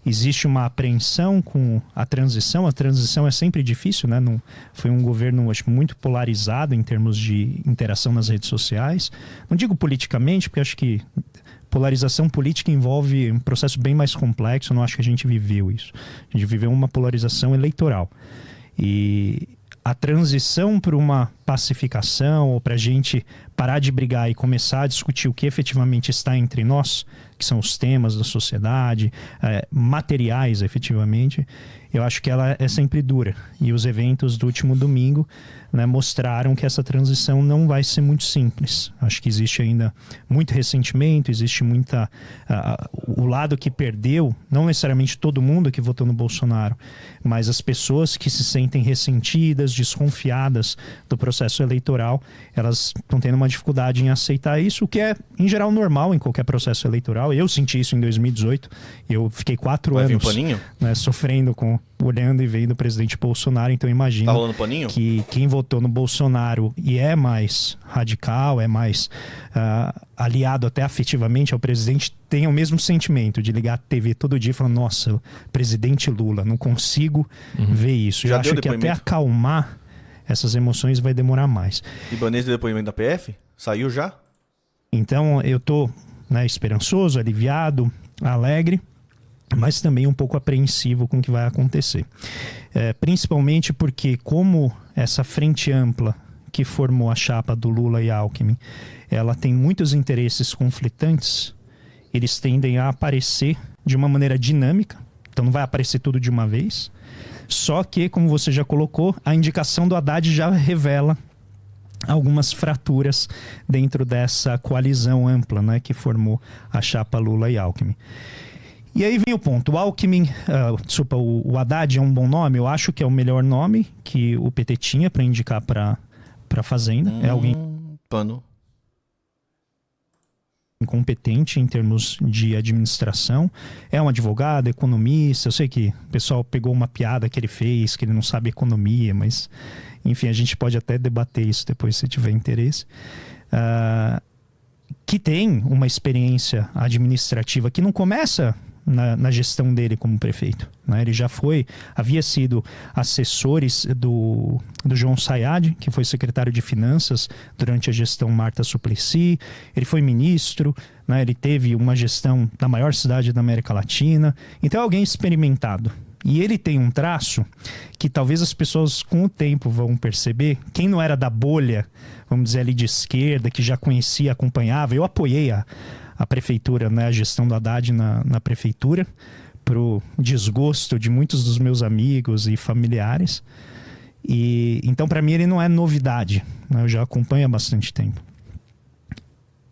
existe uma apreensão com a transição. A transição é sempre difícil, né? Não, foi um governo, acho, muito polarizado em termos de interação nas redes sociais. Não digo politicamente, porque acho que polarização política envolve um processo bem mais complexo. Eu não acho que a gente viveu isso. A gente viveu uma polarização eleitoral. E a transição para uma pacificação, ou para a gente parar de brigar e começar a discutir o que efetivamente está entre nós, que são os temas da sociedade, materiais efetivamente, eu acho que ela é sempre dura. E os eventos do último domingo, né, mostraram que essa transição não vai ser muito simples. Acho que existe ainda muito ressentimento, existe muita... o lado que perdeu, não necessariamente todo mundo que votou no Bolsonaro, mas as pessoas que se sentem ressentidas, desconfiadas do processo eleitoral, elas estão tendo uma dificuldade em aceitar isso, o que é, em geral, normal em qualquer processo eleitoral. Eu senti isso em 2018. Eu fiquei 4 anos, né, sofrendo olhando e vendo o presidente Bolsonaro. Então imagina tá rolando paninho? Que quem votou no Bolsonaro e é mais radical, é mais aliado até afetivamente ao presidente, tem o mesmo sentimento de ligar a TV todo dia e falar: nossa, presidente Lula, não consigo ver isso. Eu acho que até acalmar essas emoções vai demorar mais. Ibanez de depoimento da PF? Saiu já? Então eu tô, né, esperançoso, aliviado, alegre, mas também um pouco apreensivo com o que vai acontecer. Principalmente porque, como essa frente ampla que formou a chapa do Lula e Alckmin, ela tem muitos interesses conflitantes, eles tendem a aparecer de uma maneira dinâmica, então não vai aparecer tudo de uma vez, só que, como você já colocou, a indicação do Haddad já revela algumas fraturas dentro dessa coalizão ampla, né, que formou a chapa Lula e Alckmin. E aí vem o ponto. O Alckmin, o Haddad é um bom nome? Eu acho que é o melhor nome que o PT tinha para indicar para a Fazenda. É alguém incompetente em termos de administração. É um advogado, economista. Eu sei que o pessoal pegou uma piada que ele fez, que ele não sabe economia, mas enfim, a gente pode até debater isso depois se tiver interesse. Que tem uma experiência administrativa que não começa na gestão dele como prefeito, né? Ele já havia sido assessores do João Sayad, que foi secretário de Finanças durante a gestão Marta Suplicy. Ele foi ministro, né? Ele teve uma gestão na maior cidade da América Latina. Então é alguém experimentado. E ele tem um traço que talvez as pessoas com o tempo vão perceber. Quem não era da bolha, vamos dizer ali de esquerda, que já conhecia, acompanhava. Eu apoiei a prefeitura, né, a gestão do Haddad na prefeitura, pro desgosto de muitos dos meus amigos e familiares. E então, para mim, ele não é novidade, né? Eu já acompanho há bastante tempo.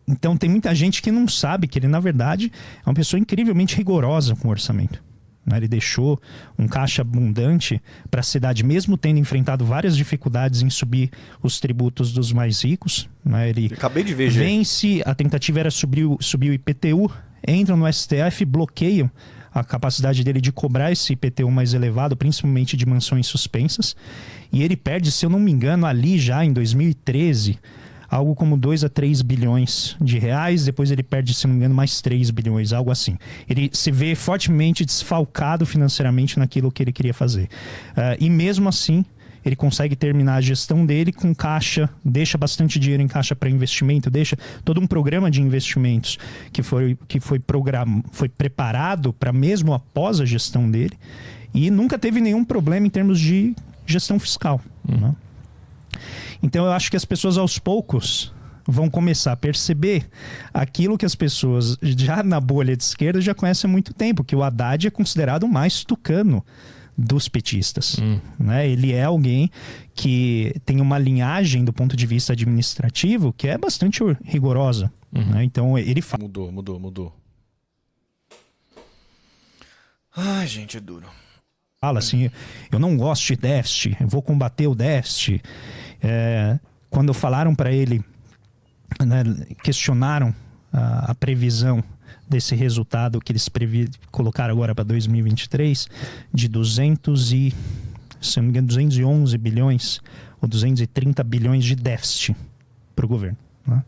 Então, tem muita gente que não sabe que ele, na verdade, é uma pessoa incrivelmente rigorosa com o orçamento. Ele deixou um caixa abundante para a cidade, mesmo tendo enfrentado várias dificuldades em subir os tributos dos mais ricos. Ele acabei de ver, vence, a tentativa era subir o IPTU, entram no STF, bloqueiam a capacidade dele de cobrar esse IPTU mais elevado, principalmente de mansões suspensas. E ele perde, se eu não me engano, ali já em 2013... algo como 2 a 3 bilhões de reais, depois ele perde, se não me engano, mais 3 bilhões, algo assim. Ele se vê fortemente desfalcado financeiramente naquilo que ele queria fazer. E mesmo assim, ele consegue terminar a gestão dele com caixa, deixa bastante dinheiro em caixa para investimento, deixa todo um programa de investimentos que foi preparado para mesmo após a gestão dele, e nunca teve nenhum problema em termos de gestão fiscal, né? Então eu acho que as pessoas aos poucos vão começar a perceber aquilo que as pessoas já na bolha de esquerda já conhecem há muito tempo, que o Haddad é considerado o mais tucano dos petistas, né? Ele é alguém que tem uma linhagem do ponto de vista administrativo que é bastante rigorosa, né? Então ele Mudou. Ai, gente, é duro. Fala assim: eu não gosto de déficit, eu vou combater o déficit. Quando falaram para ele, né, questionaram a previsão desse resultado que eles colocaram agora para 2023 de 211 bilhões ou 230 bilhões de déficit para o governo, né?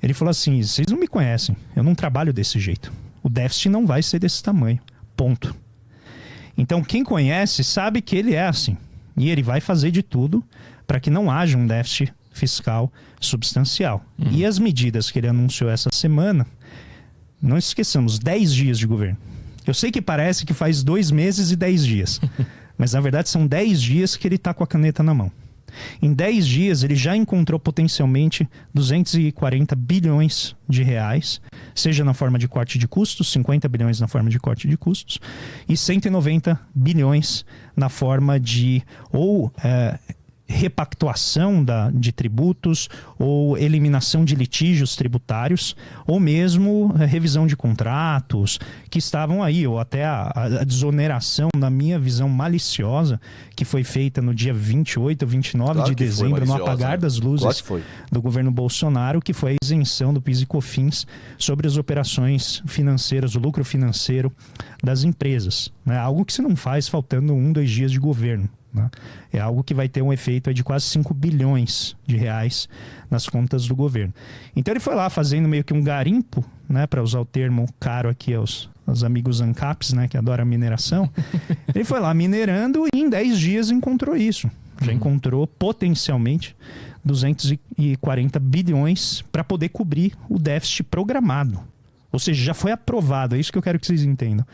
Ele falou assim: vocês não me conhecem, eu não trabalho desse jeito, o déficit não vai ser desse tamanho, Ponto. Então, quem conhece sabe que ele é assim. E ele vai fazer de tudo para que não haja um déficit fiscal substancial. E as medidas que ele anunciou essa semana, não esqueçamos, 10 dias de governo. Eu sei que parece que faz 2 meses e 10 dias, mas na verdade são 10 dias que ele está com a caneta na mão. Em 10 dias ele já encontrou potencialmente 240 bilhões de reais, seja na forma de corte de custos, 50 bilhões na forma de corte de custos, e 190 bilhões na forma de repactuação de tributos ou eliminação de litígios tributários ou mesmo revisão de contratos que estavam aí, ou até a desoneração, na minha visão maliciosa, que foi feita no dia 28 ou 29 Claro de que foi dezembro, no maliciosa, apagar né? das luzes Claro que foi. do governo Bolsonaro, que foi a isenção do PIS e COFINS sobre as operações financeiras, o lucro financeiro das empresas, né? Algo que se não faz faltando 1, 2 dias de governo. É algo que vai ter um efeito de quase 5 bilhões de reais nas contas do governo. Então ele foi lá fazendo meio que um garimpo, né, para usar o termo caro aqui aos amigos ANCAPs, né, que adoram mineração. Ele foi lá minerando e em 10 dias encontrou isso. Já encontrou potencialmente 240 bilhões para poder cobrir o déficit programado. Ou seja, já foi aprovado, é isso que eu quero que vocês entendam.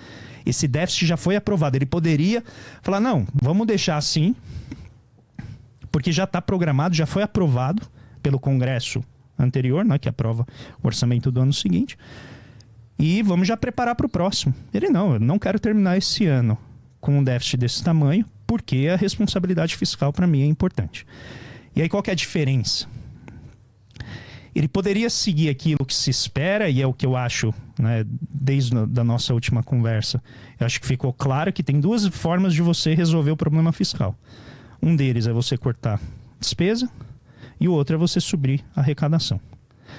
Esse déficit já foi aprovado. Ele poderia falar, não, vamos deixar assim, porque já está programado, já foi aprovado pelo Congresso anterior, né, que aprova o orçamento do ano seguinte, e vamos já preparar para o próximo. Ele não, eu não quero terminar esse ano com um déficit desse tamanho, porque a responsabilidade fiscal para mim é importante. E aí qual que é a diferença? Ele poderia seguir aquilo que se espera, e é o que eu acho, né, desde a nossa última conversa. Eu acho que ficou claro que tem 2 formas de você resolver o problema fiscal. Um deles é você cortar despesa, e o outro é você subir a arrecadação.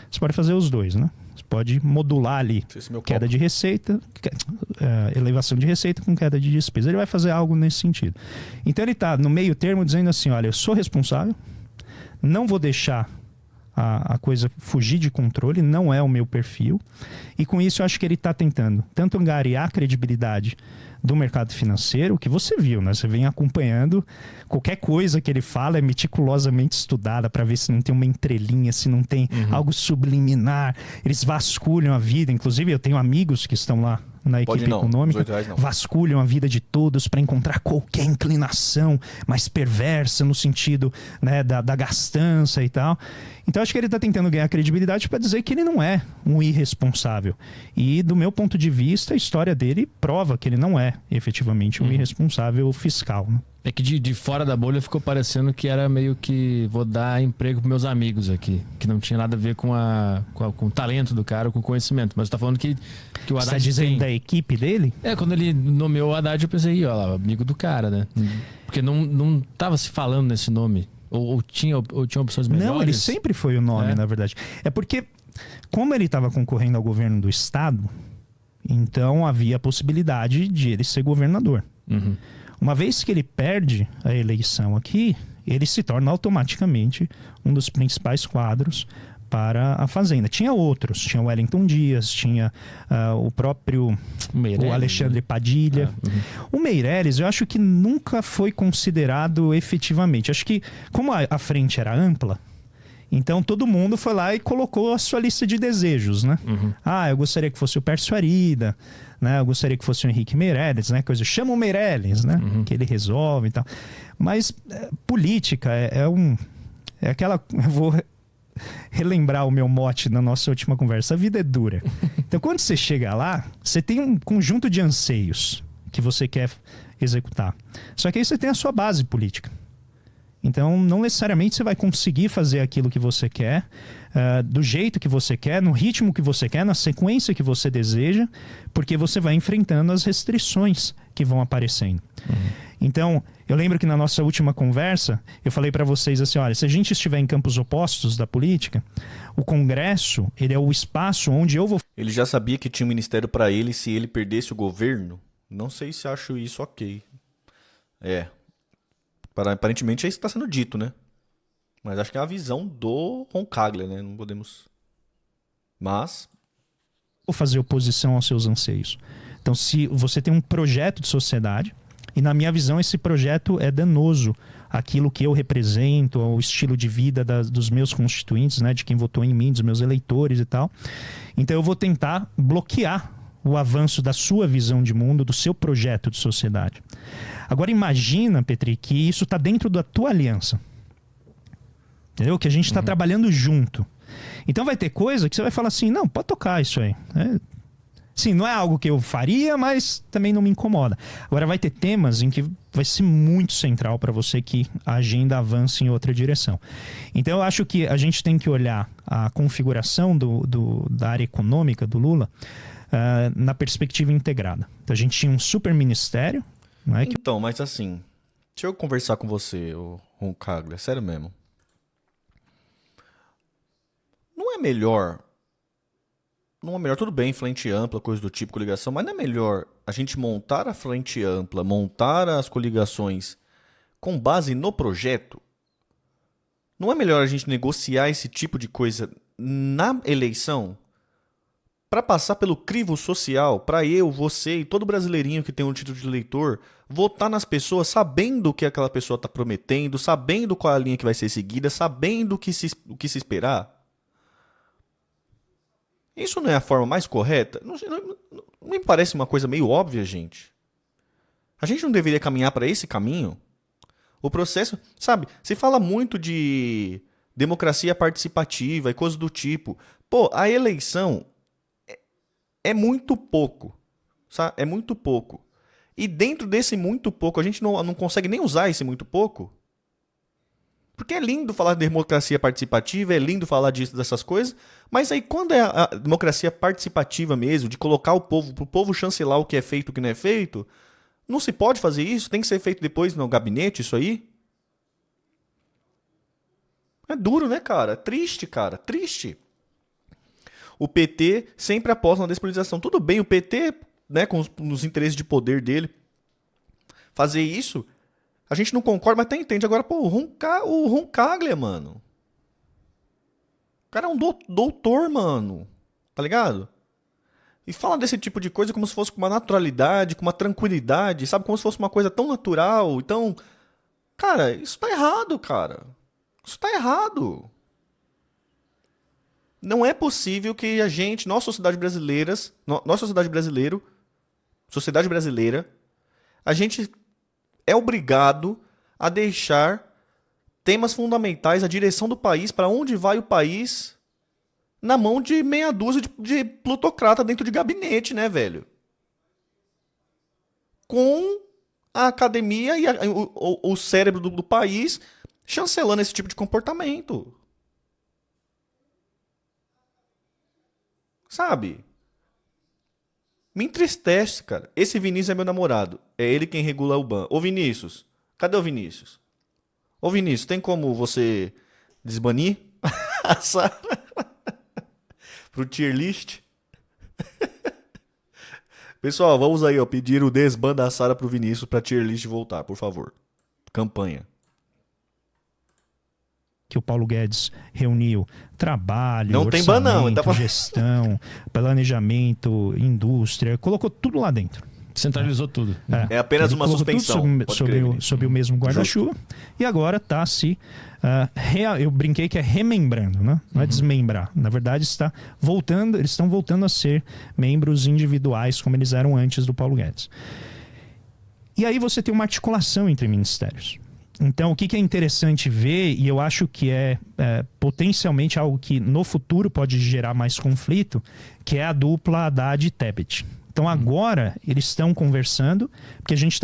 Você pode fazer os 2, né? Você pode modular ali queda de receita, elevação de receita com queda de despesa. Ele vai fazer algo nesse sentido. Então ele está no meio termo dizendo assim, olha, eu sou responsável, não vou deixar a coisa fugir de controle, não é o meu perfil, e com isso eu acho que ele está tentando tanto angariar a credibilidade do mercado financeiro, que você viu, né? Você vem acompanhando, qualquer coisa que ele fala é meticulosamente estudada para ver se não tem uma entrelinha, se não tem algo subliminar. Eles vasculham a vida, inclusive eu tenho amigos que estão lá na equipe econômica, vasculham a vida de todos para encontrar qualquer inclinação mais perversa no sentido, né, da gastança e tal. Então acho que ele está tentando ganhar credibilidade para dizer que ele não é um irresponsável. E do meu ponto de vista, a história dele prova que ele não é efetivamente um irresponsável fiscal, né? É que de fora da bolha ficou parecendo que era meio que vou dar emprego para meus amigos aqui, que não tinha nada a ver com o talento do cara, com o conhecimento. Mas você tá falando que o Haddad Você está dizendo da equipe dele? Quando ele nomeou o Haddad, eu pensei, ó lá, amigo do cara, né? Porque não tava se falando nesse nome. Ou tinha opções melhores? Não, ele sempre foi o nome, na verdade. É porque, como ele estava concorrendo ao governo do estado, então havia a possibilidade de ele ser governador. Uma vez que ele perde a eleição aqui, ele se torna automaticamente um dos principais quadros para a Fazenda. Tinha outros, tinha o Wellington Dias, tinha o próprio o Alexandre Padilha. O Meirelles, eu acho que nunca foi considerado efetivamente. Acho que, como a frente era ampla, então todo mundo foi lá e colocou a sua lista de desejos, né? Eu gostaria que fosse o Pércio Arida, né? Eu gostaria que fosse o Henrique Meirelles, né? Chama o Meirelles, né? Que ele resolve e tal. Mas política é aquela... Eu vou relembrar o meu mote na nossa última conversa. A vida é dura. Então quando você chega lá, você tem um conjunto de anseios que você quer executar. Só que aí você tem a sua base política. Então, não necessariamente você vai conseguir fazer aquilo que você quer, do jeito que você quer, no ritmo que você quer, na sequência que você deseja, porque você vai enfrentando as restrições que vão aparecendo. Então, eu lembro que na nossa última conversa, eu falei para vocês assim, olha, se a gente estiver em campos opostos da política, o Congresso, ele é o espaço onde eu vou... Ele já sabia que tinha um ministério para ele se ele perdesse o governo? Não sei se acho isso ok. Aparentemente é isso que está sendo dito, né? Mas acho que é a visão do Roncaglia, né? Não podemos... Mas... Vou fazer oposição aos seus anseios. Então, se você tem um projeto de sociedade, e na minha visão esse projeto é danoso àquilo que eu represento, ao estilo de vida dos meus constituintes, né, de quem votou em mim, dos meus eleitores e tal. Então eu vou tentar bloquear o avanço da sua visão de mundo, do seu projeto de sociedade. Agora imagina, Petri, que isso está dentro da tua aliança. Entendeu? Que a gente está trabalhando junto. Então vai ter coisa que você vai falar assim, não, pode tocar isso aí. Sim, não é algo que eu faria, mas também não me incomoda. Agora vai ter temas em que vai ser muito central para você que a agenda avance em outra direção. Então eu acho que a gente tem que olhar a configuração da área econômica do Lula na perspectiva integrada. Então a gente tinha um super ministério. Não é? Então, mas assim, deixa eu conversar com você, o Roncaglia, sério mesmo. Não é melhor, tudo bem, frente ampla, coisa do tipo, coligação, mas não é melhor a gente montar a frente ampla, montar as coligações com base no projeto? Não é melhor a gente negociar esse tipo de coisa na eleição para passar pelo crivo social, para eu, você e todo brasileirinho que tem um título de eleitor votar nas pessoas sabendo o que aquela pessoa está prometendo, sabendo qual é a linha que vai ser seguida, sabendo o que se esperar? Isso não é a forma mais correta? Não me parece uma coisa meio óbvia, gente? A gente não deveria caminhar para esse caminho? O processo, sabe, se fala muito de democracia participativa e coisas do tipo. Pô, a eleição é muito pouco, sabe? É muito pouco. E dentro desse muito pouco, a gente não consegue nem usar esse muito pouco. Porque é lindo falar de democracia participativa, é lindo falar dessas coisas, mas aí quando é a democracia participativa mesmo, de colocar o povo, pro povo chancelar o que é feito e o que não é feito, não se pode fazer isso, tem que ser feito depois no gabinete, isso aí. É duro, né, cara? Triste, cara, triste. O PT sempre aposta na despolitização. Tudo bem, o PT, né, com os interesses de poder dele, fazer isso... A gente não concorda, mas até entende. Agora, pô, o Roncaglia, mano. O cara é um doutor, mano. Tá ligado? E fala desse tipo de coisa como se fosse com uma naturalidade, com uma tranquilidade, sabe? Como se fosse uma coisa tão natural. Então, cara, isso tá errado, cara. Isso tá errado. Não é possível que a gente, sociedade brasileira, a gente é obrigado a deixar temas fundamentais, a direção do país, para onde vai o país, na mão de meia dúzia de plutocrata dentro de gabinete, né, velho? Com a academia e o cérebro do país chancelando esse tipo de comportamento. Sabe? Me entristece, cara. Esse Vinícius é meu namorado. É ele quem regula o ban. Ô, Vinícius. Cadê o Vinícius? Ô, Vinícius, tem como você desbanir a Sara pro tier list? Pessoal, vamos aí, ó, pedir o desban da Sara pro Vinícius pra tier list voltar, por favor. Campanha. Que o Paulo Guedes reuniu trabalho, não tem ban, não. Gestão, planejamento, indústria, colocou tudo lá dentro. Centralizou tudo. É apenas uma suspensão. Sob o mesmo guarda-chuva. E agora está se... eu brinquei que é remembrando, né? Não é desmembrar. Na verdade, está voltando, eles estão voltando a ser membros individuais, como eles eram antes do Paulo Guedes. E aí você tem uma articulação entre ministérios. Então, o que é interessante ver, e eu acho que é potencialmente algo que no futuro pode gerar mais conflito, que é a dupla Haddad e Tebet. Então, agora eles estão conversando, porque a gente está